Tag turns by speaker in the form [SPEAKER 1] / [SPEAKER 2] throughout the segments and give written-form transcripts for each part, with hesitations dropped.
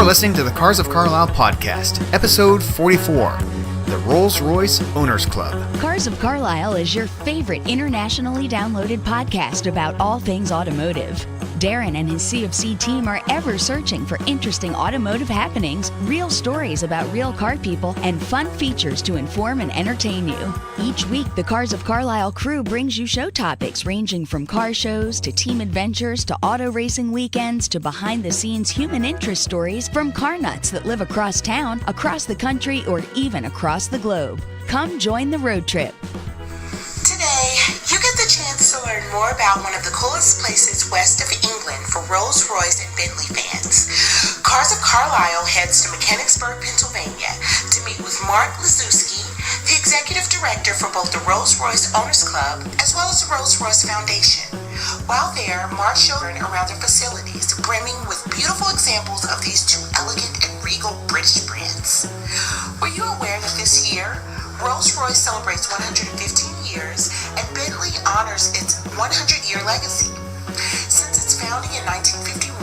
[SPEAKER 1] You're listening to the Cars of Carlisle podcast, episode 44, the Rolls-Royce Owners Club.
[SPEAKER 2] Cars of Carlisle is your favorite internationally downloaded podcast about all things automotive. Darren and his CFC team are ever searching for interesting automotive happenings, real stories about real car people, and fun features to inform and entertain you. Each week, the Cars of Carlisle crew brings you show topics ranging from car shows to team adventures to auto racing weekends to behind-the-scenes human interest stories from car nuts that live across town, across the country, or even across the globe. Come join the road trip.
[SPEAKER 3] Today, you get the chance to learn more about one of the coolest places west of England for Rolls-Royce and Bentley fans. Cars of Carlisle heads to Mechanicsburg, Pennsylvania to meet with Mark Lizewskie, the executive director for both the Rolls-Royce Owners Club as well as the Rolls-Royce Foundation. While there, Mark showed around their facilities, brimming with beautiful examples of these two elegant and regal British brands. Were you aware that this year, Rolls-Royce celebrates 115 years and Bentley honors its 100-year legacy? Since its founding in 1951,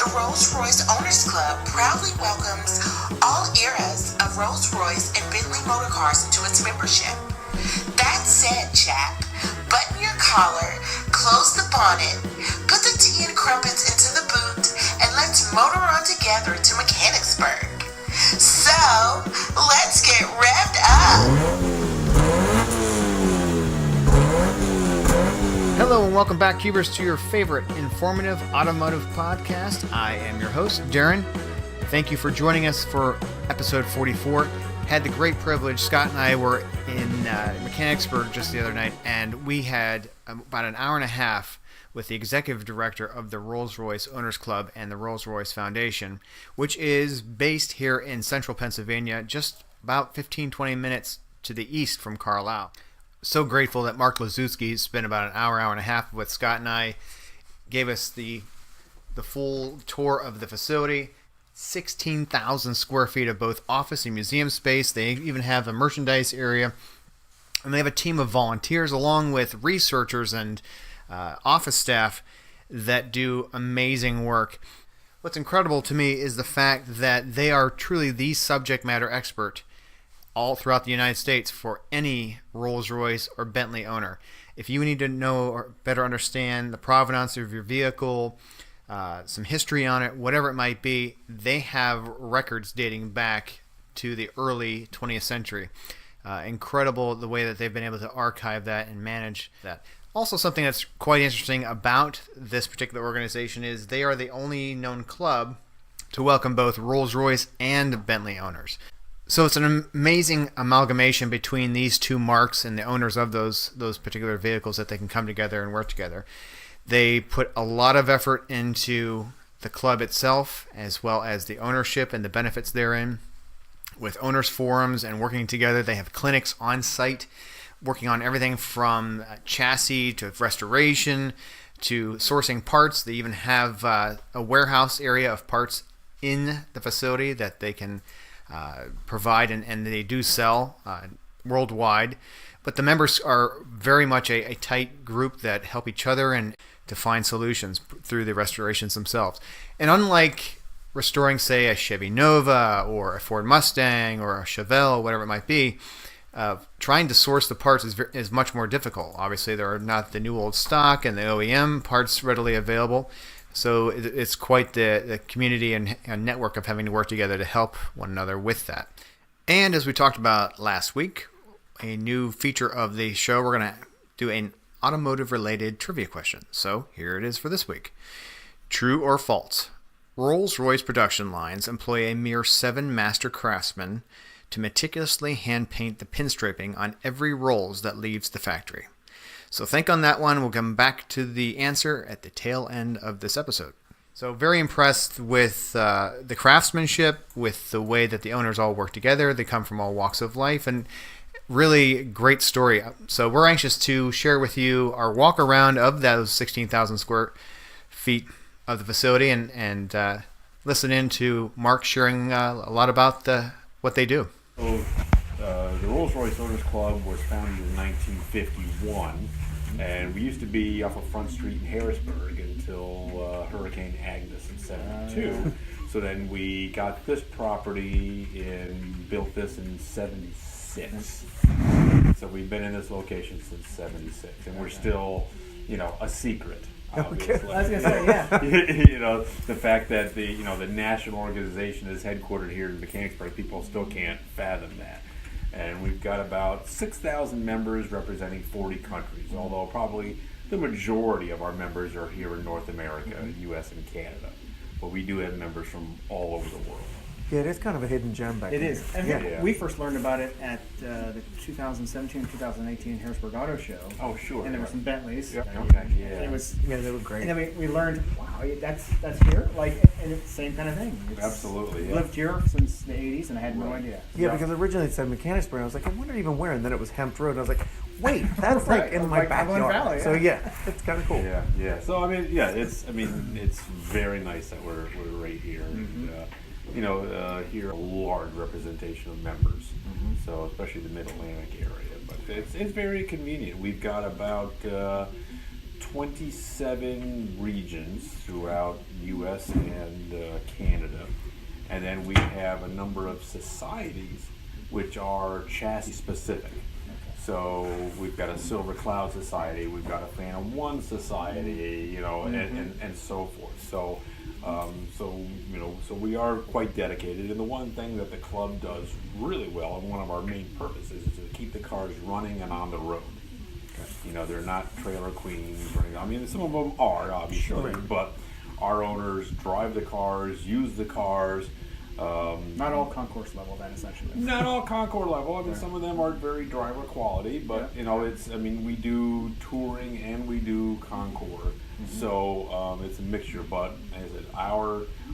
[SPEAKER 3] the Rolls-Royce Owners Club proudly welcomes all eras of Rolls-Royce and Bentley motor cars into its membership. That said, chap, button your collar, close the bonnet, put the tea and crumpets into the boot, and let's motor on together to Mechanicsburg. So, let's get revved up!
[SPEAKER 1] Hello and welcome back, Cubers, to your favorite informative automotive podcast. I am your host, Darren. Thank you for joining us for episode 44. Had the great privilege, Scott and I were in Mechanicsburg just the other night, and we had about an hour and a half with the executive director of the Rolls-Royce Owners Club and the Rolls-Royce Foundation, which is based here in central Pennsylvania, just about 15-20 minutes to the east from Carlisle. So grateful that Mark Lizewskie spent about an hour and a half with Scott and I, gave us the full tour of the facility. 16,000 square feet of both office and museum space. They even have a merchandise area, and they have a team of volunteers along with researchers and office staff that do amazing work. What's incredible to me is the fact that they are truly the subject matter expert all throughout the United States for any Rolls-Royce or Bentley owner. If you need to know or better understand the provenance of your vehicle, some history on it, whatever it might be, they have records dating back to the early 20th century. Incredible the way that they've been able to archive that and manage that. Also, something that's quite interesting about this particular organization is they are the only known club to welcome both Rolls-Royce and Bentley owners. So it's an amazing amalgamation between these two marks and the owners of those particular vehicles that they can come together and work together. They put a lot of effort into the club itself, as well as the ownership and the benefits therein. With owners forums and working together, they have clinics on site, working on everything from chassis to restoration to sourcing parts. They even have a warehouse area of parts in the facility that they can provide, and they do sell worldwide. But the members are very much a tight group that help each other and to find solutions through the restorations themselves. And unlike restoring, say, a Chevy Nova or a Ford Mustang or a Chevelle, whatever it might be, trying to source the parts is much more difficult. Obviously, there are not the new old stock and the OEM parts readily available. So it's quite the community and network of having to work together to help one another with that. And as we talked about last week, a new feature of the show, we're going to do an automotive-related trivia question. So here it is for this week. True or false? Rolls-Royce production lines employ a mere 7 master craftsmen to meticulously hand-paint the pinstriping on every Rolls that leaves the factory. So think on that one. We'll come back to the answer at the tail end of this episode. So very impressed with the craftsmanship, with the way that the owners all work together. They come from all walks of life, and really great story. So we're anxious to share with you our walk around of those 16,000 square feet of the facility and listen in to Mark sharing a lot about what they do.
[SPEAKER 4] So the Rolls-Royce Owners Club was founded in 1951, and we used to be off of Front Street in Harrisburg until Hurricane Agnes in '72. So then we got this property and built this in '76. So we've been in this location since '76, and we're still, a secret. Obviously.
[SPEAKER 5] I was gonna say, yeah.
[SPEAKER 4] The fact that the national organization is headquartered here in Mechanicsburg, people still can't fathom that. And we've got about 6,000 members representing 40 countries, although probably the majority of our members are here in North America, U.S. and Canada. But we do have members from all over the world.
[SPEAKER 5] Yeah, it is kind of a hidden gem back
[SPEAKER 6] It
[SPEAKER 5] there.
[SPEAKER 6] is. And we first learned about it at the 2017-2018 Harrisburg Auto Show.
[SPEAKER 4] Oh, sure.
[SPEAKER 6] And there were some Bentleys.
[SPEAKER 4] Yep. Okay. Yeah.
[SPEAKER 6] And it was,
[SPEAKER 5] Yeah, they were great.
[SPEAKER 6] and then we learned, wow, that's here? And it's the same kind of thing.
[SPEAKER 4] Absolutely, yeah.
[SPEAKER 6] Lived here since the 80s, and I had no idea.
[SPEAKER 5] Yeah, because originally it said Mechanicsburg. I was like, I wonder even where. And then it was Hemp Road. I was like, wait, that's like in my
[SPEAKER 6] Cumberland
[SPEAKER 5] backyard.
[SPEAKER 6] Valley,
[SPEAKER 5] So yeah, it's kind of cool.
[SPEAKER 4] Yeah. So it's very nice that we're right here. And, here a large representation of members. So especially the Mid-Atlantic area, but it's very convenient. We've got about 27 regions throughout U.S. and Canada, and then we have a number of societies which are chassis specific. So we've got a Silver Cloud Society, we've got a Phantom One Society, and so forth. So we are quite dedicated. And the one thing that the club does really well, and one of our main purposes, is to keep the cars running and on the road. They're not trailer queens or anything. I mean, some of them are, obviously, but our owners drive the cars, use the cars.
[SPEAKER 6] Not all concourse level, then, essentially.
[SPEAKER 4] Not all Concord level. I mean, some of them aren't very driver quality, but we do touring and we do Concord, so it's a mixture. But as I said,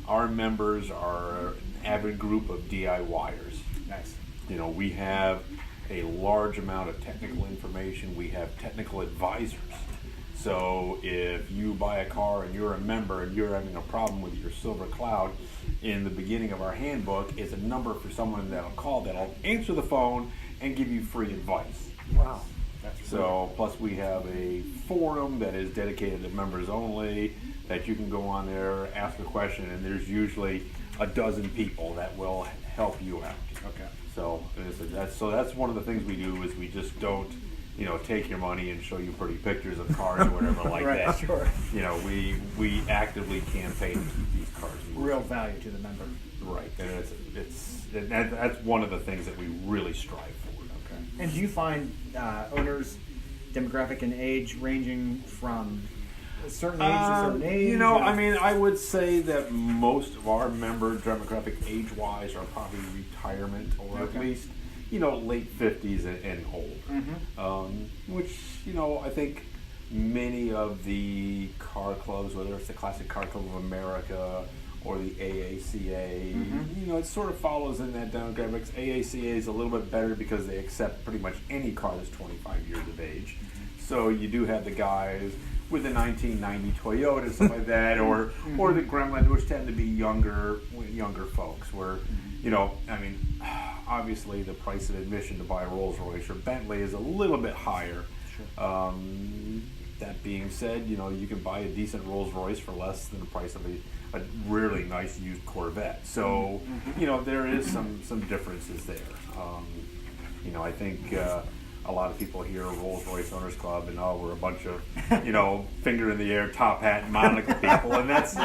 [SPEAKER 4] our members are an avid group of DIYers.
[SPEAKER 6] Nice.
[SPEAKER 4] We have a large amount of technical information. We have technical advisors. So if you buy a car and you're a member and you're having a problem with your Silver Cloud, in the beginning of our handbook is a number for someone that'll call, that'll answer the phone and give you free advice.
[SPEAKER 5] Wow.
[SPEAKER 4] So plus we have a forum that is dedicated to members only, that you can go on there, ask a question, and there's usually a dozen people that will help you out.
[SPEAKER 6] Okay.
[SPEAKER 4] So that's one of the things we do, is we just don't take your money and show you pretty pictures of cars or whatever like
[SPEAKER 6] Right,
[SPEAKER 4] that.
[SPEAKER 6] sure.
[SPEAKER 4] We actively campaign to keep these cars moving.
[SPEAKER 6] Real value to the member.
[SPEAKER 4] Right, and that's one of the things that we really strive for.
[SPEAKER 6] Okay. And do you find owners, demographic and age, ranging from a certain age to a certain age?
[SPEAKER 4] I would say that most of our members, demographic age-wise, are probably retirement or at least late 50s and old. Which I think many of the car clubs, whether it's the Classic Car Club of America or the AACA, it sort of follows in that demographics. AACA is a little bit better because they accept pretty much any car that's 25 years of age. So you do have the guys with the 1990 Toyota, something like that, or the Gremlin, which tend to be younger folks. Where obviously the price of admission to buy a Rolls-Royce or Bentley is a little bit higher. Sure. That being said, you can buy a decent Rolls-Royce for less than the price of a really nice used Corvette. So, there is some differences there. I think a lot of people hear Rolls-Royce Owners Club and we're a bunch of, finger in the air, top hat, and monocle people, and that is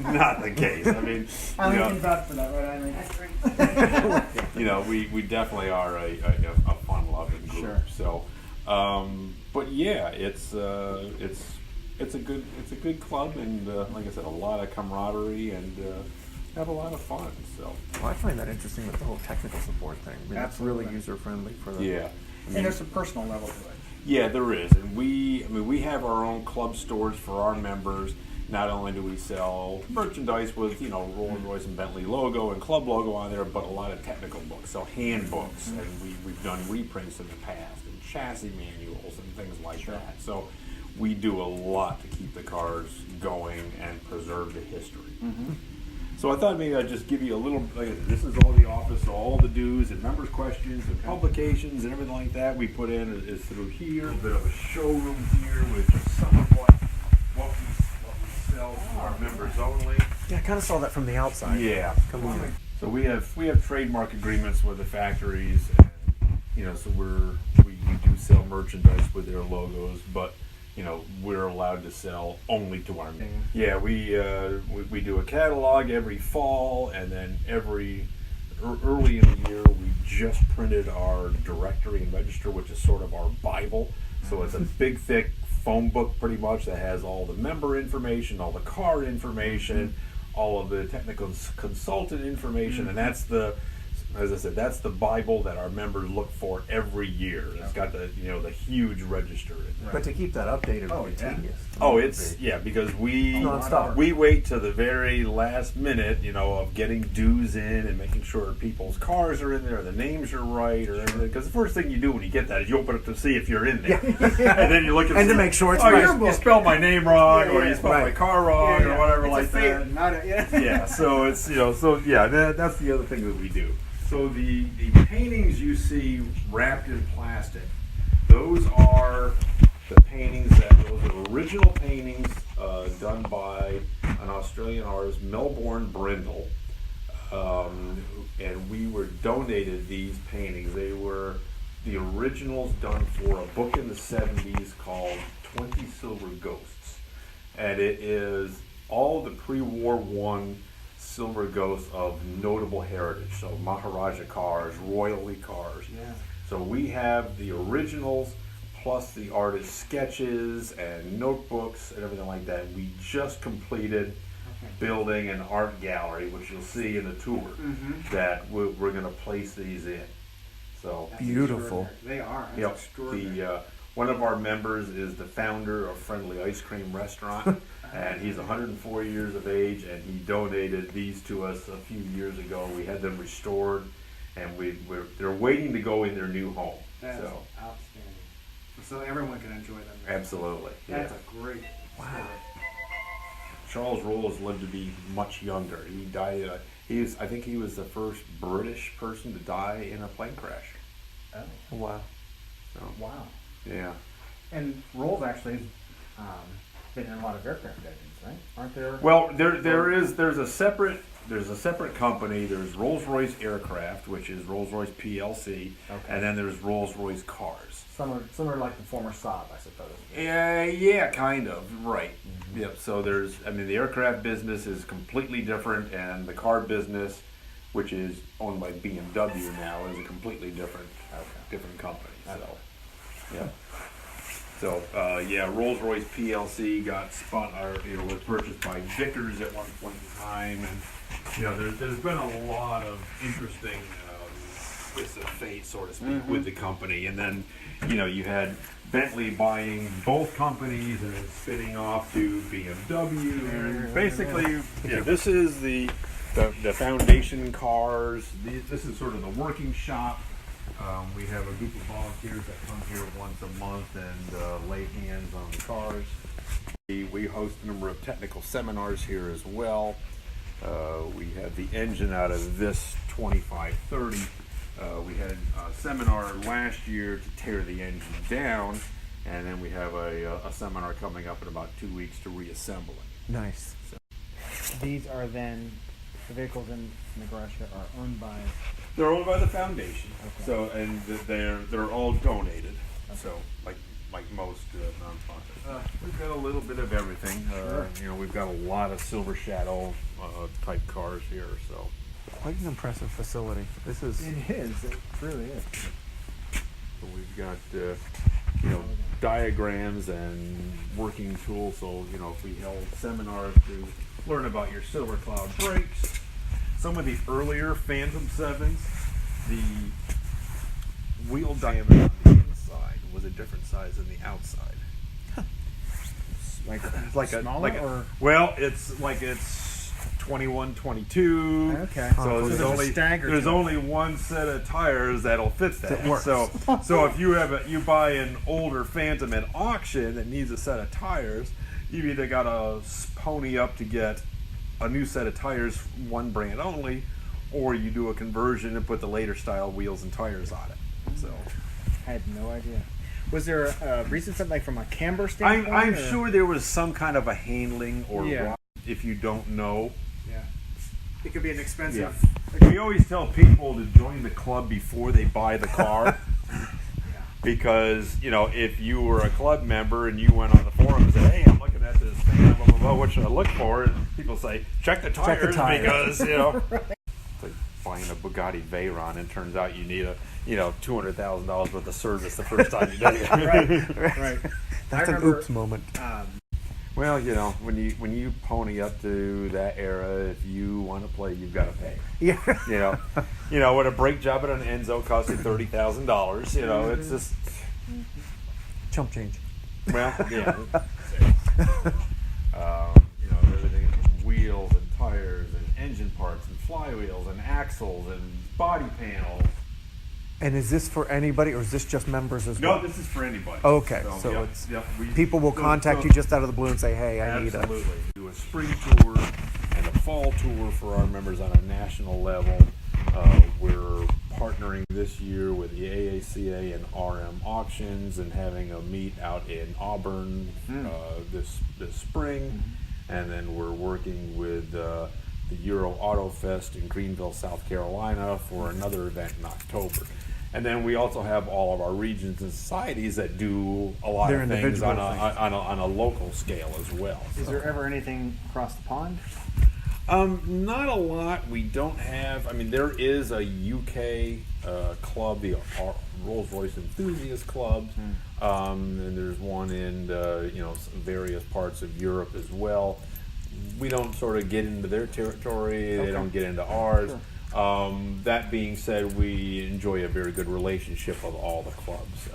[SPEAKER 4] not the case. I mean,
[SPEAKER 6] I can vouch for that, right? That's great.
[SPEAKER 4] we definitely are a fun-loving group.
[SPEAKER 6] Sure.
[SPEAKER 4] So, but yeah, it's a good club, and like I said, a lot of camaraderie and have a lot of fun. So,
[SPEAKER 5] Well, I find that interesting with the whole technical support thing. I mean, that's really user-friendly for the...
[SPEAKER 4] yeah.
[SPEAKER 6] And there's a personal level to it.
[SPEAKER 4] Yeah, there is, and we have our own club stores for our members. Not only do we sell merchandise with Rolls-Royce and Bentley logo and club logo on there, but a lot of technical books, so handbooks, and we've done reprints in the past, and chassis manuals and things like that. So we do a lot to keep the cars going and preserve the history. So I thought maybe I'd just give you a little, this is all the office, so all the dues and members' questions and publications and everything like that we put in is through here. A bit of a showroom here with just some of what we sell to our members only.
[SPEAKER 5] Yeah, I kind of saw that from the outside.
[SPEAKER 4] Yeah.
[SPEAKER 5] Come on.
[SPEAKER 4] So we have trademark agreements with the factories, and so we do sell merchandise with their logos, but we're allowed to sell only to our members. Yeah, we do a catalog every fall, and then early in the year we just printed our directory and register, which is sort of our Bible. So it's a big, thick phone book pretty much that has all the member information, all the car information, all of the technical consultant information, and that's as I said, that's the Bible that our members look for every year. It's got the huge register in there.
[SPEAKER 5] But to keep that updated would be tedious.
[SPEAKER 4] Oh, because we wait to the very last minute, of getting dues in and making sure people's cars are in there, the names are right, or everything. Because the first thing you do when you get that is you open it to see if you're in there, and then you look at
[SPEAKER 5] to make sure it's right.
[SPEAKER 4] You spelled my name wrong, or you spelled my car wrong, or whatever
[SPEAKER 6] it's
[SPEAKER 4] that. So it's that's the other thing that we do. So the paintings you see wrapped in plastic, those are the paintings those are original paintings done by an Australian artist, Melbourne Brindle, and we were donated these paintings. They were the originals done for a book in the 70s called 20 Silver Ghosts, and it is all the pre-war one silver ghosts of notable heritage, so Maharaja cars, royalty cars.
[SPEAKER 6] Yeah.
[SPEAKER 4] So we have the originals plus the artist sketches and notebooks and everything like that. We just completed building an art gallery, which you'll see in the tour, that we're going to place these in. So
[SPEAKER 6] That's
[SPEAKER 5] beautiful.
[SPEAKER 6] They are. That's extraordinary.
[SPEAKER 4] One of our members is the founder of Friendly Ice Cream Restaurant, and he's 104 years of age, and he donated these to us a few years ago. We had them restored, and they're waiting to go in their new home.
[SPEAKER 6] That's outstanding. So everyone can enjoy them.
[SPEAKER 4] Absolutely.
[SPEAKER 6] That's a great.
[SPEAKER 5] Wow.
[SPEAKER 4] Charles Rolls lived to be much younger. He died. I think he was the first British person to die in a plane crash.
[SPEAKER 6] Oh.
[SPEAKER 5] Wow.
[SPEAKER 4] So,
[SPEAKER 6] Wow.
[SPEAKER 4] yeah.
[SPEAKER 6] And Rolls actually has been in a lot of aircraft engines, right? Aren't there?
[SPEAKER 4] Well, there's a separate company. There's Rolls-Royce Aircraft, which is Rolls-Royce PLC, and then there's Rolls-Royce Cars.
[SPEAKER 6] Similar like the former Saab, I suppose.
[SPEAKER 4] Yeah, kind of, right. Yep. So the aircraft business is completely different, and the car business, which is owned by BMW now, is a completely different company. So, yeah. So, Rolls-Royce PLC got was purchased by Vickers at one point in time, and there's been a lot of interesting twists of fate, so to speak, with the company, and then you had Bentley buying both companies and then spinning off to BMW, and basically, this is the foundation cars. This is sort of the working shop. We have a group of volunteers that come here once a month and lay hands on the cars. We host a number of technical seminars here as well. We had the engine out of this 2530. We had a seminar last year to tear the engine down, and then we have a seminar coming up in about 2 weeks to reassemble it.
[SPEAKER 5] Nice.
[SPEAKER 4] So.
[SPEAKER 6] These are then the vehicles in the garage here are owned by.
[SPEAKER 4] They're owned by the foundation,
[SPEAKER 6] Okay.
[SPEAKER 4] so and they're all donated. Okay. So like most nonprofits, we've got a little bit of everything. We've got a lot of Silver Shadow type cars here. So
[SPEAKER 5] Quite an impressive facility. This is.
[SPEAKER 6] It is. It really is.
[SPEAKER 4] So we've got diagrams and working tools. So if we held seminars to learn about your Silver Cloud brakes. Some of the earlier Phantom 7s, the wheel diameter on the inside was a different size than the outside. It's 21, 22.
[SPEAKER 6] Okay.
[SPEAKER 4] So there's only one set of tires that'll fit that. So if you buy an older Phantom at auction that needs a set of tires, you've either got to pony up to get a new set of tires, one brand only, or you do a conversion and put the later style wheels and tires on it. So
[SPEAKER 6] I had no idea. Was there a reason, something like from a camber standpoint?
[SPEAKER 4] I'm sure there was some kind of a handling or
[SPEAKER 6] Yeah.
[SPEAKER 4] if you don't know.
[SPEAKER 6] Yeah. It could be an expensive.
[SPEAKER 4] We always tell people to join the club before they buy the car. Because, if you were a club member and you went on the forum and said, hey, I'm looking at this thing, blah, blah, blah, what should I look for? And people say, check the tires, because, it's like buying a Bugatti Veyron and turns out you need a, $200,000 worth of service the first time you do it.
[SPEAKER 6] Right.
[SPEAKER 5] That's an oops moment.
[SPEAKER 4] Well, when you pony up to that era, if you want to play, you've got to pay.
[SPEAKER 5] Yeah.
[SPEAKER 4] When a brake job at an Enzo costs you $30,000, it's just
[SPEAKER 5] Chump change.
[SPEAKER 4] well, yeah. Everything from wheels and tires and engine parts and flywheels and axles and body panels.
[SPEAKER 5] And is this for anybody, or is this just members as well?
[SPEAKER 4] No, this is for anybody.
[SPEAKER 5] Okay, so people will contact you just out of the blue and say, hey, I need a...
[SPEAKER 4] Absolutely. Do a spring tour and a fall tour for our members on a national level. We're partnering this year with the AACA and RM Auctions and having a meet out in Auburn this spring. And then we're working with the Euro Auto Fest in Greenville, South Carolina for another event in October. And then we also have all of our regions and societies that do a lot of things on a local scale as well.
[SPEAKER 6] Is there ever anything across the pond?
[SPEAKER 4] Not a lot. We don't have. I mean, there is a UK club, the Rolls-Royce Enthusiast Clubs, and there's one in various parts of Europe as well. We don't sort of get into their territory. They don't get into ours. Sure. That being said, we enjoy a very good relationship with all the clubs.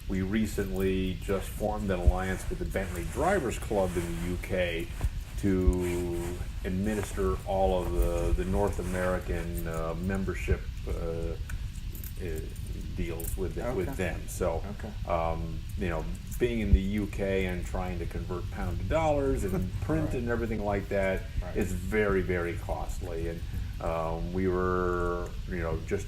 [SPEAKER 4] We recently just formed an alliance with the Bentley Drivers Club in the UK to administer all of the North American membership deals with them. So, being in the UK and trying to convert pound to dollars and print and everything like that is very, very costly. And we were, just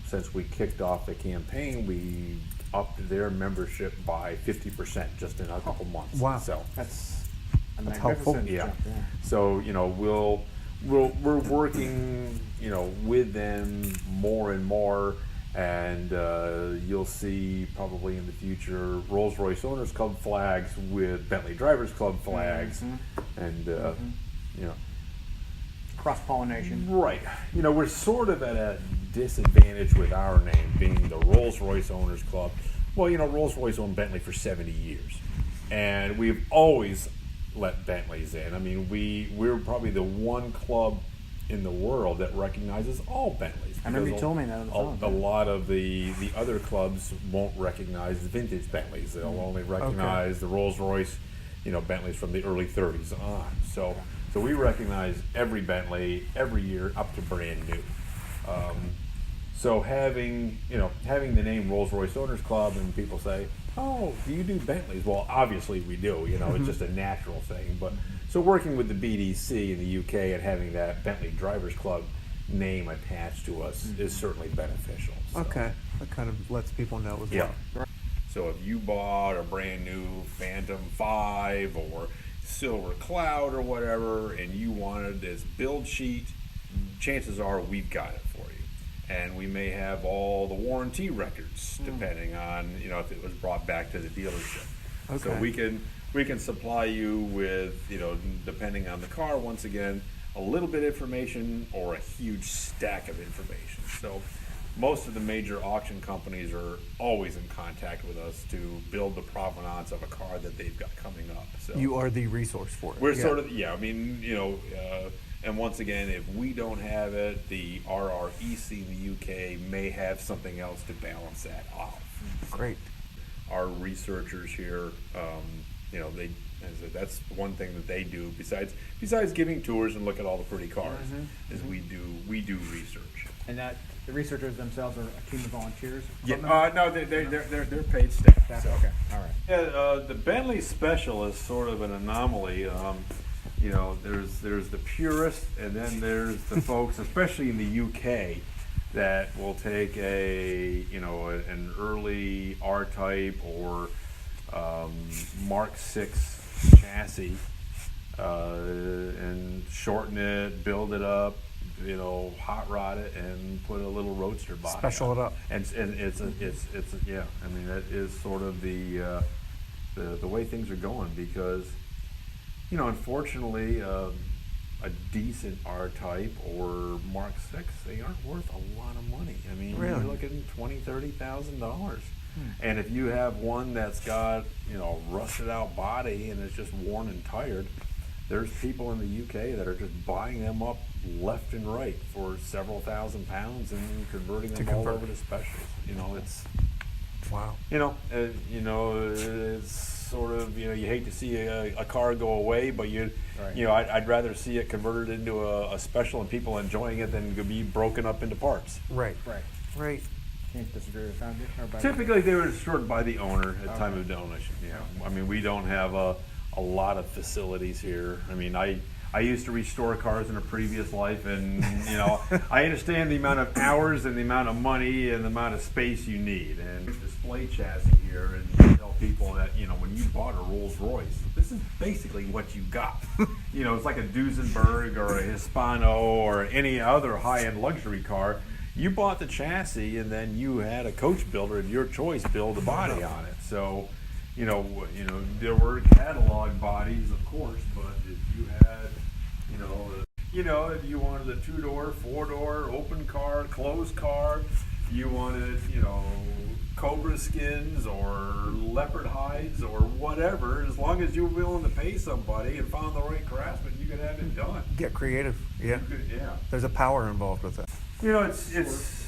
[SPEAKER 4] since we kicked off the campaign, we upped their membership by 50% just in a couple months.
[SPEAKER 5] Wow.
[SPEAKER 4] So
[SPEAKER 6] That's
[SPEAKER 5] helpful.
[SPEAKER 4] yeah. So we're working with them more and more, and you'll see probably in the future Rolls-Royce Owners Club flags with Bentley Drivers Club flags, and
[SPEAKER 6] cross-pollination.
[SPEAKER 4] Right. We're sort of at a disadvantage with our name being the Rolls-Royce Owners Club. Well, Rolls-Royce owned Bentley for 70 years, and we've always let Bentleys in. I mean, we're probably the one club in the world that recognizes all Bentleys.
[SPEAKER 6] I remember you told me that on the phone.
[SPEAKER 4] A lot of the other clubs won't recognize the vintage Bentleys. They'll only recognize the Rolls-Royce, Bentleys from the early 30s on. So we recognize every Bentley every year up to brand new. So having the name Rolls-Royce Owners Club, and people say, oh, do you do Bentleys? Well, obviously we do. It's just a natural thing. But so working with the BDC in the UK and having that Bentley Drivers Club name attached to us is certainly beneficial. So.
[SPEAKER 5] Okay, that kind of lets people know as well.
[SPEAKER 4] Yeah. So if you bought a brand new Phantom 5 or Silver Cloud or whatever, and you wanted this build sheet, chances are we've got it for you. And we may have all the warranty records, depending on if it was brought back to the dealership.
[SPEAKER 5] Okay.
[SPEAKER 4] So we can supply you with depending on the car, once again, a little bit of information or a huge stack of information. So most of the major auction companies are always in contact with us to build the provenance of a car that they've got coming up. So
[SPEAKER 5] You are the resource for it.
[SPEAKER 4] we're sort of and once again, if we don't have it, the RREC in the UK may have something else to balance that off.
[SPEAKER 5] Great.
[SPEAKER 4] Our researchers here, that's one thing that they do besides giving tours and look at all the pretty cars, is we do research.
[SPEAKER 6] And that the researchers themselves are a team of volunteers?
[SPEAKER 4] Yeah, no, they're paid staff. So.
[SPEAKER 6] Okay, all right.
[SPEAKER 4] Yeah, the Bentley Special is sort of an anomaly. There's the purists, and then there's the folks, especially in the UK, that will take an early R-type or Mark 6 chassis and shorten it, build it up, hot rod it, and put a little roadster body.
[SPEAKER 5] Special it up.
[SPEAKER 4] And it's yeah. I mean, that is sort of the way things are going, because unfortunately, a decent R-type or Mark 6, they aren't worth a lot of money. I mean,
[SPEAKER 5] really?
[SPEAKER 4] You're looking $20,000-$30,000. And if you have one that's got rusted out body and it's just worn and tired, there's people in the UK that are just buying them up left and right for several thousand pounds and converting them all over to specials. It's
[SPEAKER 5] wow.
[SPEAKER 4] It's sort of you hate to see a car go away, but I'd rather see it converted into a special and people enjoying it than to be broken up into parts.
[SPEAKER 5] Right.
[SPEAKER 6] Can't disagree with that.
[SPEAKER 4] Typically, they were destroyed by the owner at time of donation. I mean, we don't have a lot of facilities here. I mean, I used to restore cars in a previous life, and I understand the amount of hours and the amount of money and the amount of space you need. And display chassis here, and tell people that when you bought a Rolls-Royce, this is basically what you got. It's like a Duesenberg or a Hispano or any other high-end luxury car. You bought the chassis, and then you had a coach builder of your choice build the body on it. So, there were catalog bodies, of course, but if you had, if you wanted a 2-door, 4-door, open car, closed car, you wanted, cobra skins or leopard hides or whatever, as long as you were willing to pay somebody and found the right craftsman, you could have it done.
[SPEAKER 5] Get creative. Yeah.
[SPEAKER 4] Yeah.
[SPEAKER 5] There's a power involved with it.
[SPEAKER 4] It's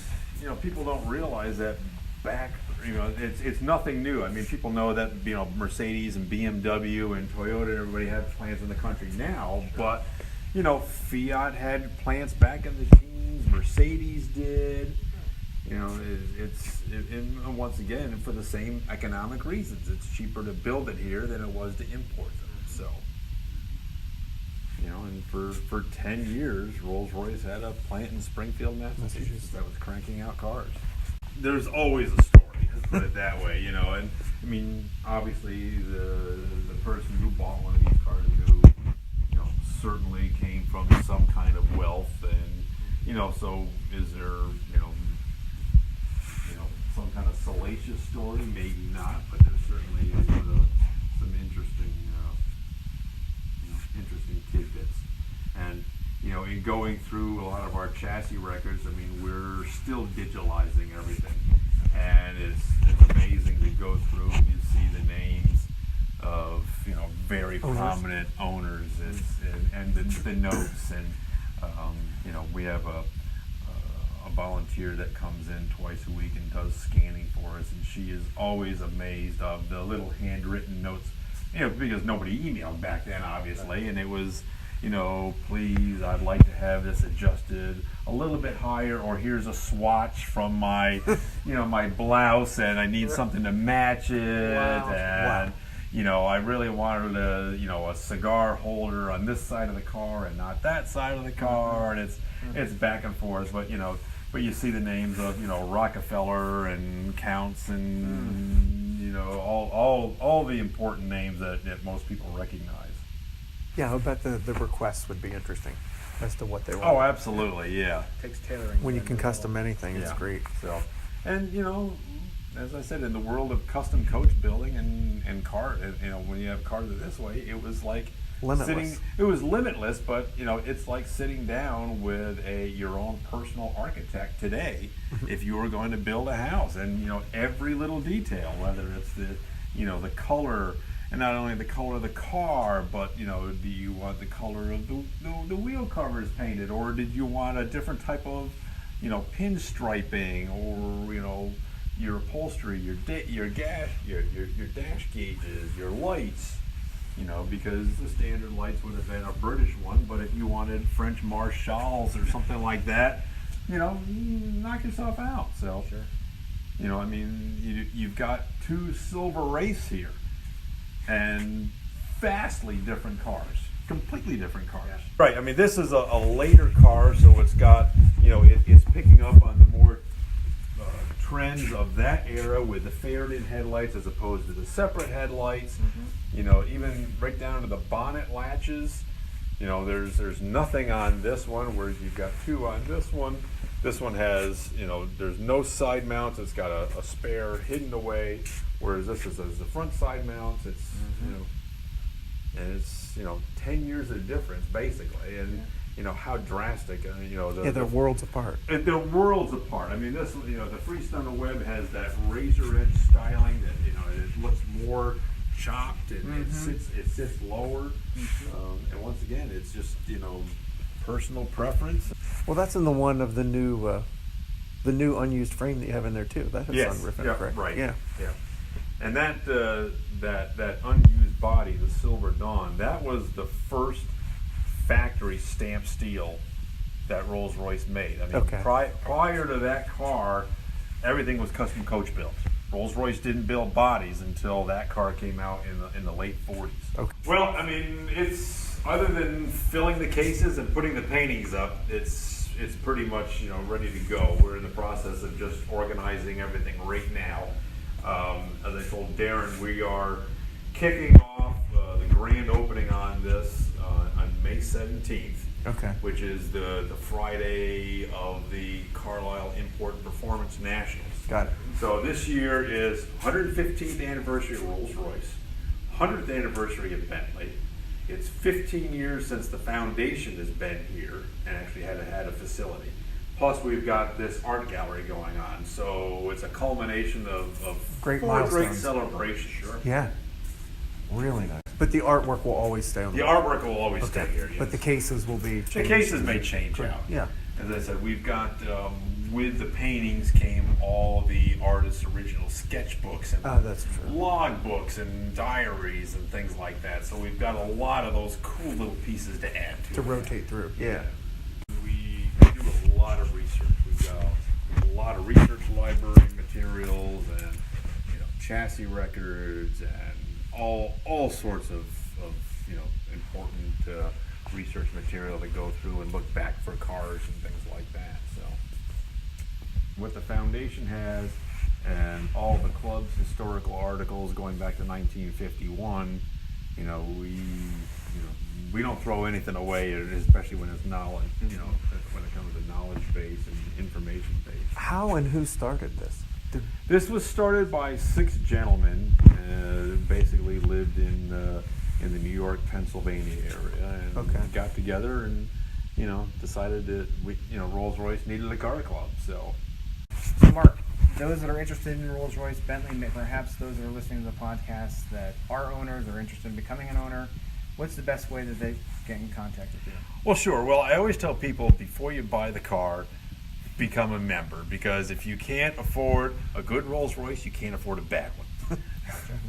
[SPEAKER 4] people don't realize that back, it's nothing new. I mean, people know that, Mercedes and BMW and Toyota and everybody have plants in the country now, but, Fiat had plants back in the teens, Mercedes did, and once again, for the same economic reasons. It's cheaper to build it here than it was to import them, so. And for 10 years, Rolls-Royce had a plant in Springfield, Massachusetts that was cranking out cars. There's always a story, let's put it that way, And I mean, obviously, the person who bought one of these cars who, certainly came from some kind of wealth, and so is there, some kind of salacious story? Maybe not, but there certainly is some interesting tidbits. And in going through a lot of our chassis records, I mean, we're still digitalizing everything, and it's amazing to go through and you see the names of very prominent owners and the notes, and we have a volunteer that comes in twice a week and does scanning for us, and she is always amazed of the little handwritten notes, because nobody emailed back then, obviously, and it was, please, I'd like to have this adjusted a little bit higher, or here's a swatch from my, my blouse, and I need something to match it, and, I really wanted a cigar holder on this side of the car and not that side of the car, and it's back and forth, but you see the names of, Rockefeller and Counts and, all the important names that most people recognize.
[SPEAKER 5] Yeah, I bet the requests would be interesting as to what they want.
[SPEAKER 4] Oh, absolutely, yeah.
[SPEAKER 6] Takes tailoring.
[SPEAKER 5] When you can custom anything, it's great.
[SPEAKER 4] So, and as I said, in the world of custom coach building and car, when you have cars this way, it was like
[SPEAKER 5] limitless.
[SPEAKER 4] It was limitless, but it's like sitting down with your own personal architect today. If you were going to build a house, and every little detail, whether it's the color, and not only the color of the car, but do you want the color of the wheel covers painted, or did you want a different type of pinstriping, or your upholstery, your dash gauges, your lights, because the standard lights would have been a British one, but if you wanted French Marshals or something like that, knock yourself out. So, sure. I mean, you've got two Silver Race here, and vastly different cars. completely different cars. Yeah. Right. I mean, this is a later car, so it's got, it's picking up on the more trends of that era with the faired-in headlights as opposed to the separate headlights. Even right down to the bonnet latches. There's nothing on this one, whereas you've got two on this one. This one has, there's no side mounts. It's got a spare hidden away, whereas this is the front side mounts. It's, and it's, 10 years of difference basically, and how drastic,
[SPEAKER 5] they're worlds apart.
[SPEAKER 4] They're worlds apart. I mean, this, the Freestone Web has that razor edge styling that, it looks more chopped and it sits lower, and once again, it's just, personal preference.
[SPEAKER 5] Well, that's in the one of the new unused frame that you have in there too. That has sunroof in it, correct?
[SPEAKER 4] Right.
[SPEAKER 5] Yeah.
[SPEAKER 4] And that that unused body, the Silver Dawn, that was the first factory stamped steel that Rolls-Royce made. I mean, prior to that car, everything was custom coach built. Rolls-Royce didn't build bodies until that car came out in the late 40s.
[SPEAKER 5] Okay.
[SPEAKER 4] Well, I mean, it's, other than filling the cases and putting the paintings up, it's pretty much ready to go. We're in the process of just organizing everything right now. As I told Darren, we are kicking off the grand opening on this on May 17th.
[SPEAKER 5] Okay.
[SPEAKER 4] Which is the Friday of the Carlisle Import Performance Nationals.
[SPEAKER 5] Got it.
[SPEAKER 4] So this year is 115th anniversary of Rolls-Royce, 100th anniversary of Bentley. It's 15 years since the foundation has been here and actually had a facility. Plus, we've got this art gallery going on, so it's a culmination of
[SPEAKER 5] great
[SPEAKER 4] celebration. Sure.
[SPEAKER 5] Yeah. Really nice. But the artwork will always stay on
[SPEAKER 4] the artwork will always stay here. Yes.
[SPEAKER 5] But the cases will be changed.
[SPEAKER 4] The cases may change out.
[SPEAKER 5] Yeah.
[SPEAKER 4] As I said, we've got, with the paintings came all the artists' original sketchbooks and
[SPEAKER 5] that's true.
[SPEAKER 4] log books and diaries and things like that. So we've got a lot of those cool little pieces to add to
[SPEAKER 5] rotate through. Yeah.
[SPEAKER 4] We do a lot of research. We've got a lot of research library materials and chassis records and all sorts of important research material to go through and look back for cars and things like that. So what the foundation has and all the club's historical articles going back to 1951, we don't throw anything away, especially when it's knowledge, when it comes to knowledge base and information base.
[SPEAKER 5] How and who started this?
[SPEAKER 4] This was started by 6 gentlemen who basically lived in the New York, Pennsylvania area, and got together and decided that Rolls-Royce needed a car club. So
[SPEAKER 6] Mark, those that are interested in Rolls-Royce, Bentley, perhaps those that are listening to the podcast that are owners or interested in becoming an owner, what's the best way that they get in contact with you?
[SPEAKER 4] Well, sure. Well, I always tell people before you buy the car, become a member, because if you can't afford a good Rolls-Royce, you can't afford a bad one.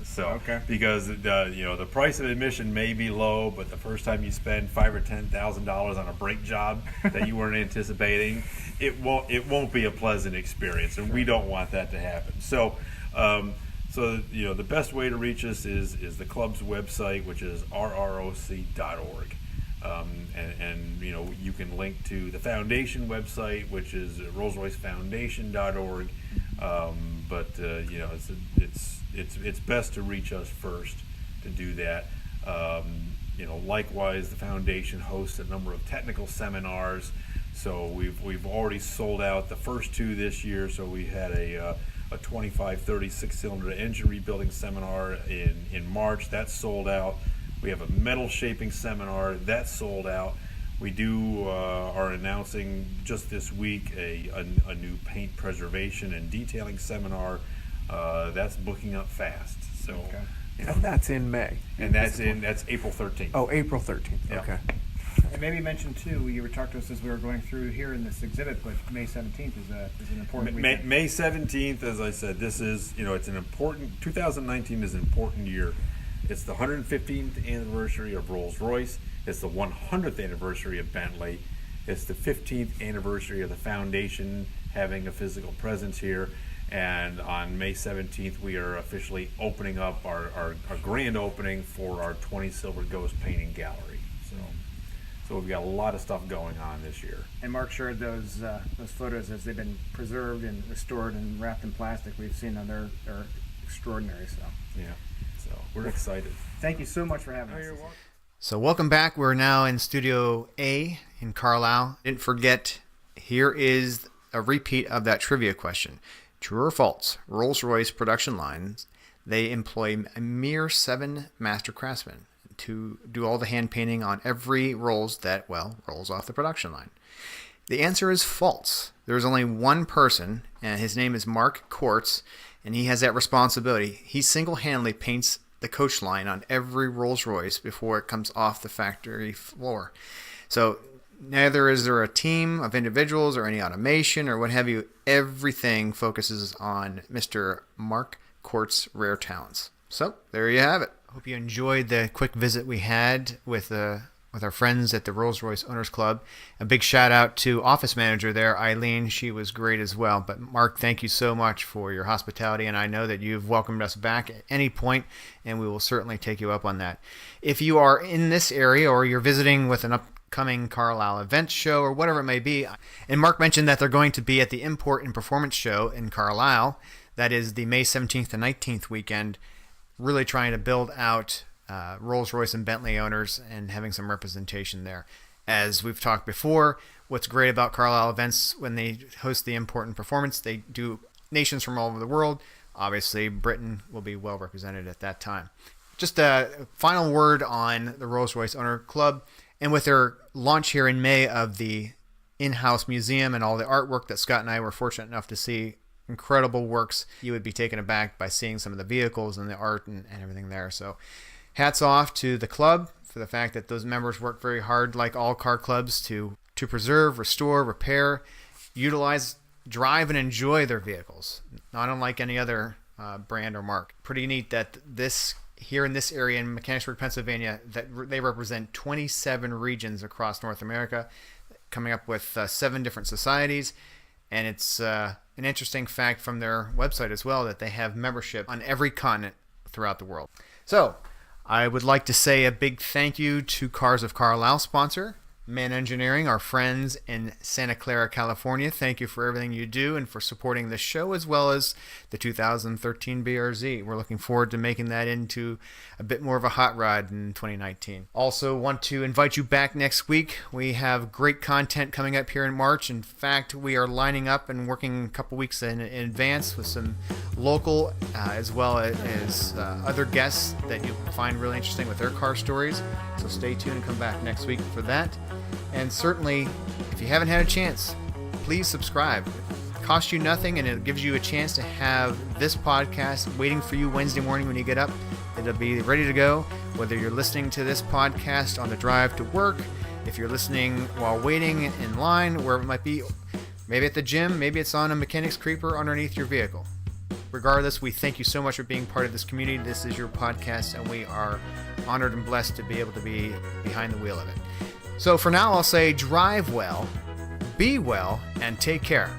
[SPEAKER 4] So, because the price of admission may be low, but the first time you spend $5,000 or $10,000 on a brake job that you weren't anticipating, it won't be a pleasant experience, and we don't want that to happen. So, the best way to reach us is the club's website, which is rroc.org. And you can link to the foundation website, which is rollsroycefoundation.org. But it's best to reach us first to do that. Likewise, the foundation hosts a number of technical seminars. So we've already sold out the first 2 this year. So we had a 25, 36 cylinder engine rebuilding seminar in March. That's sold out. We have a metal shaping seminar that's sold out. We are announcing just this week a new paint preservation and detailing seminar that's booking up fast. So,
[SPEAKER 5] and that's in May.
[SPEAKER 4] And that's April 13th.
[SPEAKER 5] Oh, April 13th.
[SPEAKER 4] Yeah.
[SPEAKER 5] Okay.
[SPEAKER 6] And maybe mention too, you were talking to us as we were going through here in this exhibit, but May 17th is an important weekend.
[SPEAKER 4] May 17th, as I said, this is it's an important. 2019 is an important year. It's the 115th anniversary of Rolls-Royce. It's the 100th anniversary of Bentley. It's the 15th anniversary of the foundation having a physical presence here. And on May 17th, we are officially opening up our grand opening for our 20 Silver Ghost painting gallery. So So we've got a lot of stuff going on this year.
[SPEAKER 6] And Mark shared those photos as they've been preserved and restored and wrapped in plastic. We've seen them; they're extraordinary. So
[SPEAKER 4] yeah, so we're excited.
[SPEAKER 6] Thank you so much for having us.
[SPEAKER 1] So welcome back. We're now in Studio A in Carlisle. Didn't forget, here is a repeat of that trivia question. True or false? Rolls-Royce production lines, they employ a mere 7 master craftsmen to do all the hand painting on every Rolls that, well, rolls off the production line. The answer is false. There's only one person, and his name is Mark Quartz, and he has that responsibility. He single-handedly paints the coach line on every Rolls-Royce before it comes off the factory floor. So neither is there a team of individuals or any automation or what have you. Everything focuses on Mr. Mark Quartz' rare talents. So there you have it. Hope you enjoyed the quick visit we had with our friends at the Rolls-Royce Owners Club. A big shout out to office manager there, Eileen. She was great as well. But Mark, thank you so much for your hospitality, and I know that you've welcomed us back at any point, and we will certainly take you up on that. If you are in this area or you're visiting with an upcoming Carlisle event show or whatever it may be, and Mark mentioned that they're going to be at the Import and Performance Show in Carlisle. That is the May 17th to 19th weekend, really trying to build out Rolls-Royce and Bentley owners and having some representation there. As we've talked before, what's great about Carlisle events when they host the Import and Performance, they do nations from all over the world. Obviously, Britain will be well represented at that time. Just a final word on the Rolls-Royce Owner Club, and with their launch here in May of the in-house museum and all the artwork that Scott and I were fortunate enough to see, incredible works. You would be taken aback by seeing some of the vehicles and the art and everything there. So hats off to the club for the fact that those members work very hard, like all car clubs, to preserve, restore, repair, utilize, drive, and enjoy their vehicles, not unlike any other brand or mark. Pretty neat that this here in this area in Mechanicsburg, Pennsylvania, that they represent 27 regions across North America, coming up with 7 different societies. And it's an interesting fact from their website as well that they have membership on every continent throughout the world. So I would like to say a big thank you to Cars of Carlisle sponsor, Man Engineering, our friends in Santa Clara, California. Thank you for everything you do and for supporting the show as well as the 2013 BRZ. We're looking forward to making that into a bit more of a hot rod in 2019. Also want to invite you back next week. We have great content coming up here in March. In fact, we are lining up and working a couple weeks in advance with some local as well as other guests that you'll find really interesting with their car stories. So stay tuned and come back next week for that. And certainly, if you haven't had a chance, please subscribe. It costs you nothing, and it gives you a chance to have this podcast waiting for you Wednesday morning when you get up. It'll be ready to go, whether you're listening to this podcast on the drive to work, if you're listening while waiting in line, wherever it might be, maybe at the gym, maybe it's on a mechanic's creeper underneath your vehicle. Regardless, we thank you so much for being part of this community. This is your podcast, and we are honored and blessed to be able to be behind the wheel of it. So for now, I'll say drive well, be well, and take care.